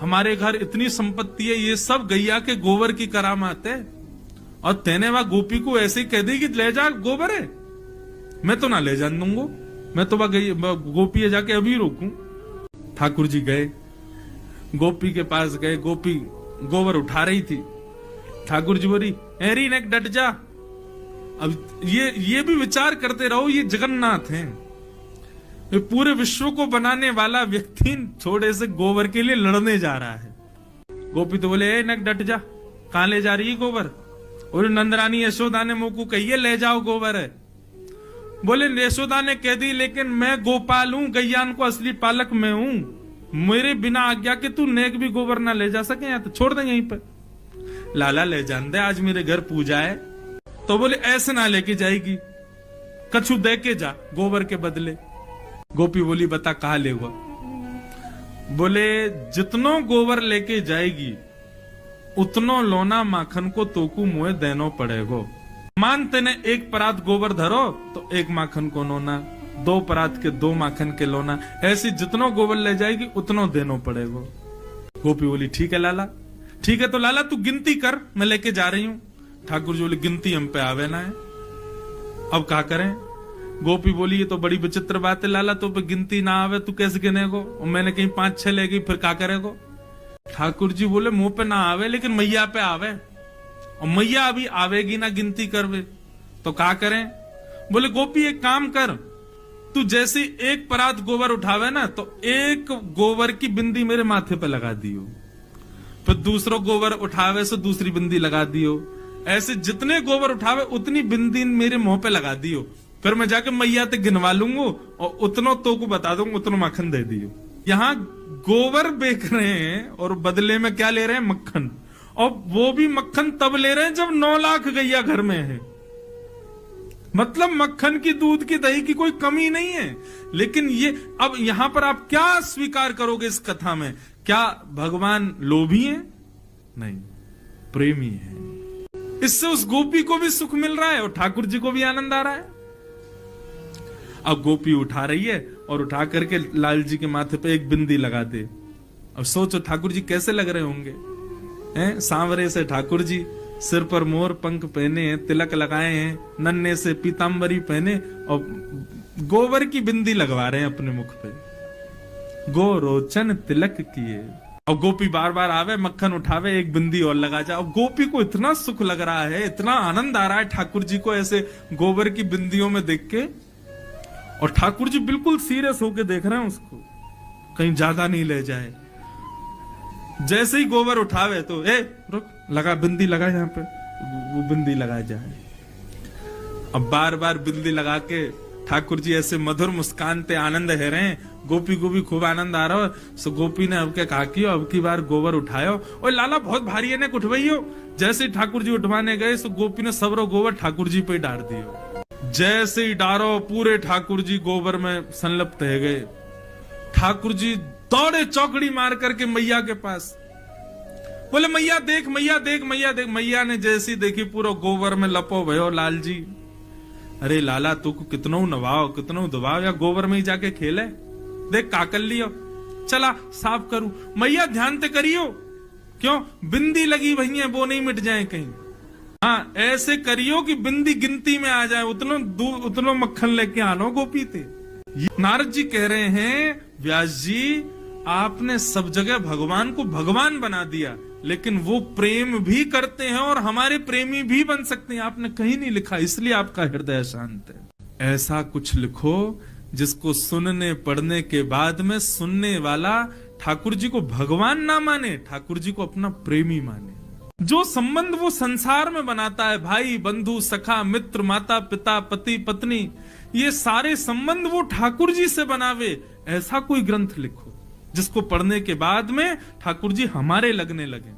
हमारे घर इतनी संपत्ति है, ये सब गैया के गोबर की करामात है। और तेने वह गोपी को ऐसे ही कह दी कि ले जा, गोबर है, मैं तो ना ले जान दूंगा, मैं तो वह गोपी जाके अभी रोकूं। ठाकुर जी गए, गोपी के पास गए, गोपी गोबर उठा रही थी। ठाकुर जी बोली, एरी नेक डट जा। अब ये भी विचार करते रहो, ये जगन्नाथ हैं, ये पूरे विश्व को बनाने वाला व्यक्ति थोड़े से गोबर के लिए लड़ने जा रहा है। गोपी तो बोले, ए नेक डट जा, कहां ले जा रही है गोबर? और नंदरानी यशोदा ने मुंह को कहिए, ले जाओ गोबर है। बोले यशोदा ने कह दी, लेकिन मैं गोपाल हूं, गैयान को असली पालक मैं हूं, मेरे बिना आज्ञा के तू नेक भी गोबर ना ले जा सके, या तो छोड़ दे यहीं पर। लाला ले जान दे, आज मेरे घर पूजा है। तो बोले ऐसे ना लेके जाएगी, कछु दे के जा गोबर के बदले। गोपी बोली, बता कहा लेगा? बोले जितनो गोबर लेके जाएगी उतनो लोना माखन को तोकू मुए देनो पड़ेगो। मान तेने एक परात गोबर धरो तो एक माखन को लोना, 2 परात के 2 माखन के लोना, ऐसी जितनो गोबर ले जाएगी उतनो देनो पड़ेगो। गोपी बोली, ठीक है लाला, ठीक है, तो लाला तू गिनती कर, मैं लेके जा रही हूं। ठाकुर जी बोले, गिनती हम पे आवे ना है, अब क्या करें? गोपी बोली, ये तो बड़ी विचित्र बात है लाला, तो पे गिनती ना आवे, तू कैसे गिनेगो? और मैंने कहीं 5-6 ले गई, फिर क्या करेगो? ठाकुर जी बोले, मुंह पे ना आवे, लेकिन मैया पे आवे, और मैया अभी आवेगी ना गिनती करवे, तो क्या करें? बोले गोपी एक काम कर, तू जैसे एक परात गोबर उठावे ना, तो एक गोबर की बिंदी मेरे माथे पे लगा दियो, फिर दूसरो गोबर उठावे से दूसरी बिंदी लगा दियो, ऐसे जितने गोबर उठावे उतनी बिंदी मेरे मुंह पे लगा दियो, फिर मैं जाके मैया ते गिनवा लूंगा और उतनो तो को बता दूंगा, उतनो मक्खन दे दियो। यहाँ गोबर बेच रहे हैं और बदले में क्या ले रहे हैं? मक्खन। और वो भी मक्खन तब ले रहे हैं जब 9 लाख गैया घर में है, मतलब मक्खन की, दूध की, दही की कोई कमी नहीं है। लेकिन ये अब यहां पर आप क्या स्वीकार करोगे इस कथा में? क्या भगवान लोभी हैं? नहीं, प्रेमी है। इससे उस गोपी को भी सुख मिल रहा है और ठाकुर जी को भी आनंद आ रहा है। अब गोपी उठा रही है और उठा करके लाल जी के माथे पे एक बिंदी लगा दे। अब सोचो ठाकुर जी कैसे लग रहे होंगे, हैं? सांवरे से ठाकुर जी, सिर पर मोर पंख पहने हैं, तिलक लगाए हैं, नन्हे से पीतांबरी पहने और गोबर की बिंदी लगवा रहे हैं अपने मुख पे, गो रोचन तिलक किए। और गोपी बार बार आवे, मक्खन उठावे, एक बिंदी और लगा जाए। और गोपी को इतना सुख लग रहा है, इतना आनंद आ रहा है ठाकुर जी को ऐसे गोबर की बिंदियों में देख के। और ठाकुर जी बिल्कुल सीरियस होके देख रहे हैं उसको, कहीं ज्यादा नहीं ले जाए। जैसे ही गोबर उठावे तो ए रुक, लगा बिंदी लगा यहाँ पे, वो बिंदी लगा जाए। अब बार बार बिंदी लगा के ठाकुर जी ऐसे मधुर मुस्कान पे आनंद है रहे हैं। गोपी को भी खूब आनंद आ रहा है। सो गोपी ने अब क्या कहा कि अब की बार गोबर उठायो, और लाला बहुत भारी है ने उठवाइयो। जैसे ही ठाकुर जी उठवाने गए सो गोपी ने सबरो गोबर ठाकुर जी पे डाल दियो। जैसे ही डारो पूरे ठाकुर जी गोबर में संलप्त है गए। ठाकुर जी दौड़े चौकड़ी मार करके मैया के पास, बोले मैया देख, मैया देख, मैया देख। मैया ने जैसी देखी पूरा गोबर में लपो भयो लाल जी। अरे लाला तू कितनो नवाओ, कितनो दबाओ, या गोबर में ही जाके खेले, देख काकल लियो, चला साफ करूं। मैया ध्यान ते करियो, क्यों बिंदी लगी वही है, वो नहीं मिट जाए कहीं। हाँ ऐसे करियो कि बिंदी गिनती में आ जाए, उतनो मक्खन लेके आनो गोपी थे। नारद जी कह रहे हैं, व्यास जी आपने सब जगह भगवान को भगवान बना दिया, लेकिन वो प्रेम भी करते हैं और हमारे प्रेमी भी बन सकते हैं। आपने कहीं नहीं लिखा, इसलिए आपका हृदय शांत है। ऐसा कुछ लिखो जिसको सुनने पढ़ने के बाद में सुनने वाला ठाकुर जी को भगवान ना माने, ठाकुर जी को अपना प्रेमी माने। जो संबंध वो संसार में बनाता है, भाई बंधु सखा मित्र माता पिता पति पत्नी, ये सारे संबंध वो ठाकुर जी से बनावे। ऐसा कोई ग्रंथ लिखो जिसको पढ़ने के बाद में ठाकुर जी हमारे लगने लगे।